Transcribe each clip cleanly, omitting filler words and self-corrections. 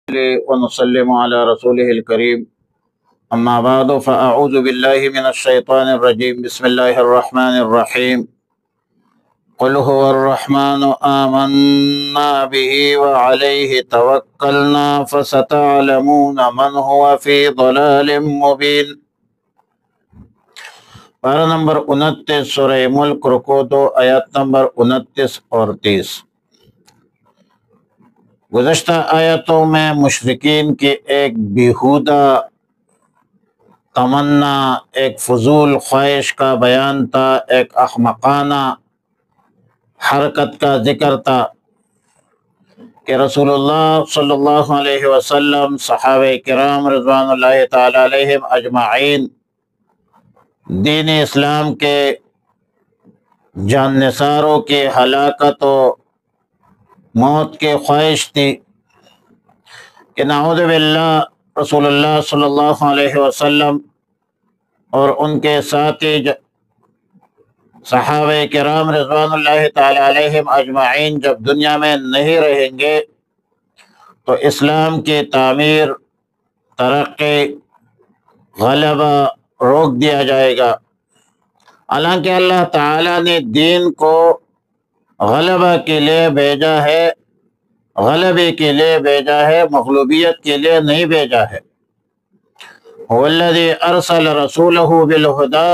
ونسلم على رسوله الكريم أما بعد فأعوذ بالله من الشيطان الرجيم بسم الله الرحمن الرحيم قل هو الرحمن آمنا به وعليه توكلنا فستعلمون من هو في ضلال مبين۔ پارہ نمبر 29 سورہ ملک، رکوع 2 آیات نمبر 29 اور 30۔ گزشتہ آیتوں میں مشرکین کی ایک بیہودہ تمنا، ایک فضول خواہش کا بیان تھا، ایک احمقانہ حرکت کا ذکر تھا کہ رسول اللہ صلی اللہ علیہ وسلم، صحابہ کرام رضوان اللہ تعالی علیہم اجمعین دین اسلام کے جاننثاروں کی ہلاکت و موت کی خواہش تھی کہ نعوذ باللہ رسول اللہ صلی اللہ علیہ وسلم اور ان کے ساتھی صحابہ کرام رضوان اللہ تعالی علیہم اجمعین جب دنیا میں نہیں رہیں گے تو اسلام کی تعمیر، ترقی، غلبہ روک دیا جائے گا۔ حالانکہ اللہ تعالی نے دین کو غلبہ کے لیے بھیجا ہے، غلبے کے لیے بھیجا ہے، مغلوبیت کے لیے نہیں بھیجا ہے۔ والذی ارسل رسولہ بالہدی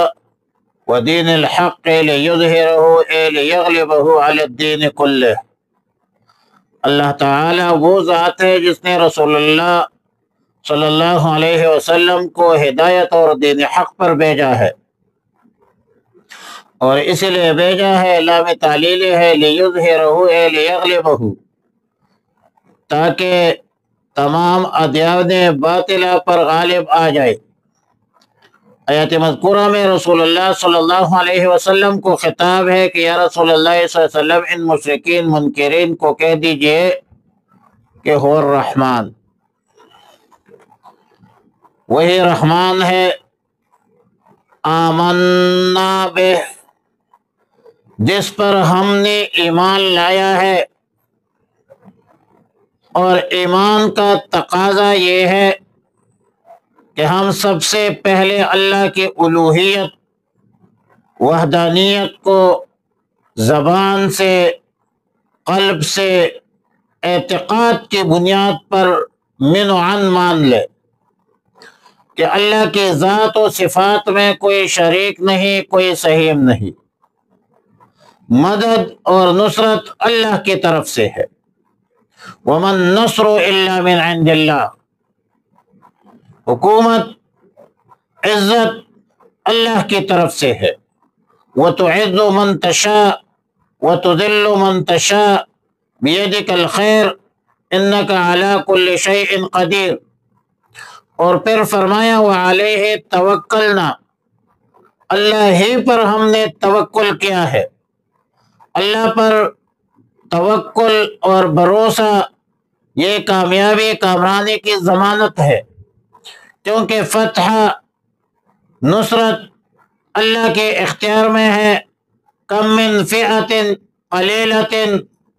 ودین الحق لیظہرہ لیغلبہ علی الدین کلہ۔ اللہ تعالی وہ ذات ہے جس نے رسول اللہ صلی اللہ علیہ وسلم کو ہدایت اور دین حق پر بھیجا ہے، اور اس لیے بھیجا ہے، لام تعلیل ہے، لیظہرہ لیغلبہ، تاکہ تمام ادیان باطلہ پر غالب آ جائے۔ آیت مذکورہ میں رسول اللہ صلی اللہ علیہ وسلم کو خطاب ہے کہ یا رسول اللہ صلی اللہ علیہ وسلم ان مشرکین منکرین کو کہہ دیجئے کہ هو الرحمن، وہی رحمان ہے، آمنا بہ، جس پر ہم نے ایمان لایا ہے، اور ایمان کا تقاضا یہ ہے کہ ہم سب سے پہلے اللہ کی الوہیت، وحدانیت کو زبان سے، قلب سے، اعتقاد کی بنیاد پر من و عن مان لے کہ اللہ کی ذات و صفات میں کوئی شریک نہیں، کوئی سہیم نہیں، مدد اور نصرت اللہ کی طرف سے ہے۔ وَمَا النَّصْرُ إِلَّا مِنْ عِنْدِ اللَّهِ، حکومت، عزت اللہ کی طرف سے ہے۔ وَتُعِزُّ مَن تَشَاءُ وَتُذِلُّ مَن تَشَاءُ بِيَدِكَ الْخَيْرُ إِنَّكَ عَلَى كُلِّ شَيْءٍ قَدِيرٌ۔ اور پھر فرمایا وَعَلَيْهِ تَوَكَّلْنَا، اللہ ہی پر ہم نے توکل کیا ہے۔ اللہ پر توکل اور بھروسہ یہ کامیابی، کامرانی کی ضمانت ہے، کیونکہ فتح، نصرت اللہ کے اختیار میں ہے۔ کم من فئۃ قلیلۃ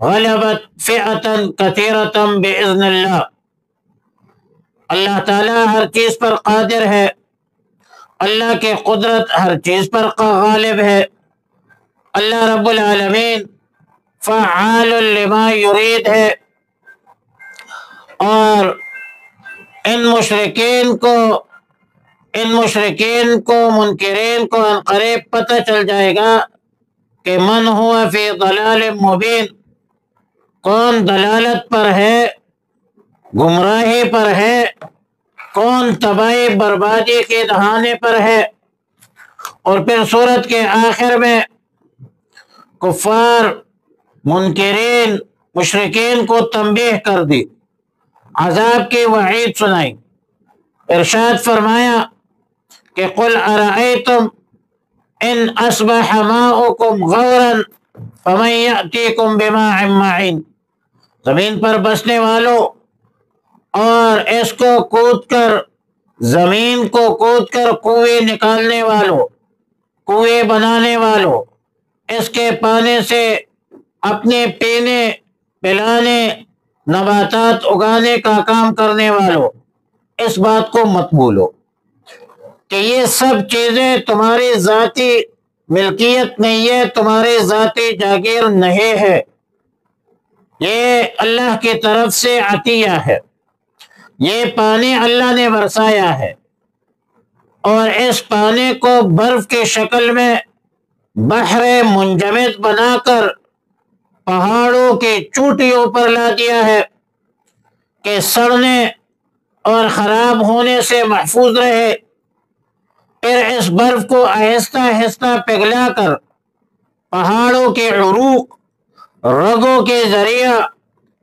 غلبت فئۃ کثیرۃ بإذن اللہ۔ اللہ تعالیٰ ہر چیز پر قادر ہے، اللہ کی قدرت ہر چیز پر غالب ہے۔ اللہ رب العالمین فعال لما یرید ہے، اور ان مشرکین کو منکرین کو عنقریب پتہ چل جائے گا کہ من ہوا فی ضلال مبین، کون دلالت پر ہے، گمراہی پر ہے، کون تباہی بربادی کے دہانے پر ہے۔ اور پھر سورت کے آخر میں کفار، منکرین، مشرکین کو تنبیہ کر دی، عذاب کی وعید سنائی، ارشاد فرمایا کہ قل ارأیتم ان اصبح ماؤکم غورا فمن یأتیکم بماء معین۔ زمین پر بسنے والوں اور اس کو کود کر، زمین کو کود کر کنویں نکالنے والوں، کنویں بنانے والوں، اس کے پانی سے اپنے پینے، پلانے، نباتات اگانے کا کام کرنے والوں، اس بات کو مت بھولو کہ یہ سب چیزیں تمہاری ذاتی ملکیت نہیں ہے، تمہاری ذاتی جاگیر نہیں ہے، یہ اللہ کی طرف سے عطیہ ہے۔ یہ پانی اللہ نے برسایا ہے، اور اس پانی کو برف کی شکل میں بحر منجمد بنا کر پہاڑوں کی چوٹیوں پر لا دیا ہے کہ سڑنے اور خراب ہونے سے محفوظ رہے۔ پھر اس برف کو آہستہ آہستہ پگھلا کر پہاڑوں کے عروق رگوں کے ذریعہ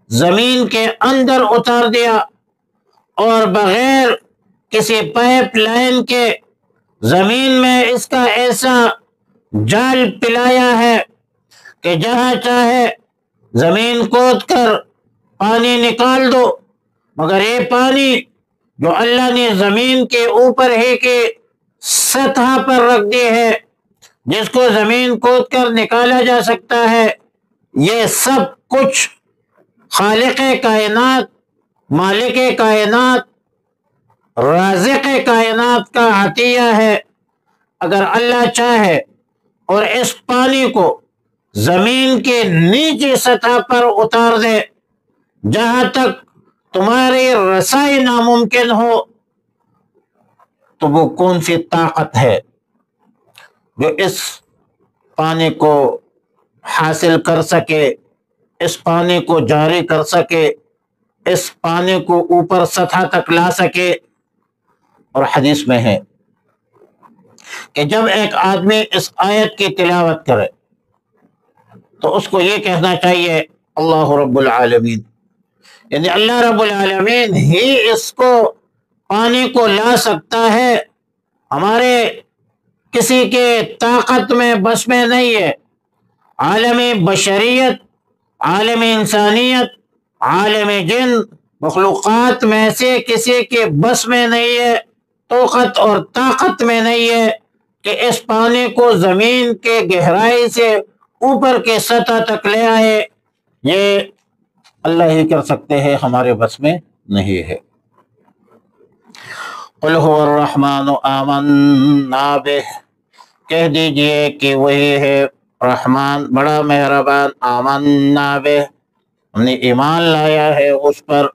زمین کے اندر اتار دیا، اور بغیر کسی پائپ لائن کے زمین میں اس کا ایسا جال پلایا ہے کہ جہاں چاہے زمین کھود کر پانی نکال دو، مگر یہ پانی جو اللہ نے زمین کے اوپر ہی کی سطح پر رکھ دی ہے، جس کو زمین کھود کر نکالا جا سکتا ہے، یہ سب کچھ خالق کائنات، مالک کائنات، رازق کائنات کا عطیہ ہے۔ اگر اللہ چاہے اور اس پانی کو زمین کے نیچے سطح پر اتار دے جہاں تک تمہاری رسائی ناممکن ہو، تو وہ کون سی طاقت ہے جو اس پانی کو حاصل کر سکے، اس پانی کو جاری کر سکے، اس پانی کو اوپر سطح تک لا سکے؟ اور حدیث میں ہے کہ جب ایک آدمی اس آیت کی تلاوت کرے تو اس کو یہ کہنا چاہیے اللہ رب العالمین، یعنی اللہ رب العالمین ہی اس کو پانی کو لا سکتا ہے، ہمارے کسی کے طاقت میں بس میں نہیں ہے۔ عالم بشریت، عالم انسانیت، عالم جن، مخلوقات میں سے کسی کے بس میں نہیں ہے، طاقت اور طاقت میں نہیں ہے کہ اس پانی کو زمین کے گہرائی سے اوپر کے سطح تک لے آئے۔ یہ اللہ ہی کر سکتے ہیں، ہمارے بس میں نہیں ہے۔ قل هو الرحمن آمنا بہ، کہہ دیجئے کہ وہی ہے رحمان، بڑا مہربان، آمنا بہ، ہم نے ایمان لایا ہے اس پر،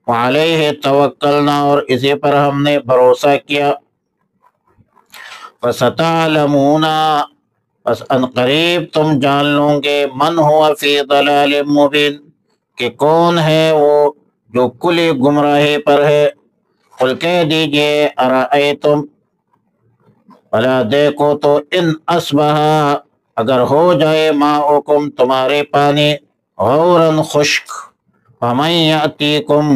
وعلیہ توکلنا، اور اسی پر ہم نے بھروسہ کیا۔ فستعلمون، پس ان قریب تم جان لوں گے، من ہوا فی ضلال مبین، کہ کون ہے وہ جو کلی گمراہی پر ہے۔ قل کہہ دیجئے ارائیتم، بھلا دیکھو تو، ان اصبح، اگر ہو جائے ماؤکم، تمہارے پانی، غورا خشک، فمن یأتیکم،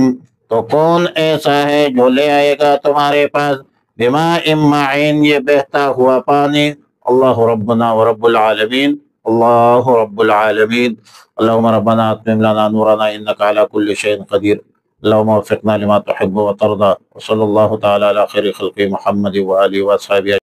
تو کون ایسا ہے جو لے آئے گا تمہارے پاس، بماء معین، یہ بہتا ہوا پانی۔ اللہ ربنا ورب العالمین، اللہ رب العالمین۔ اللہم ربنا اتمم لنا نورنا انک علی کل شیء قدیر، اللہم وفقنا لما تحب وترضى، وصلی اللہ تعالی علی خیر خلق محمد وآلہ وصحبہ۔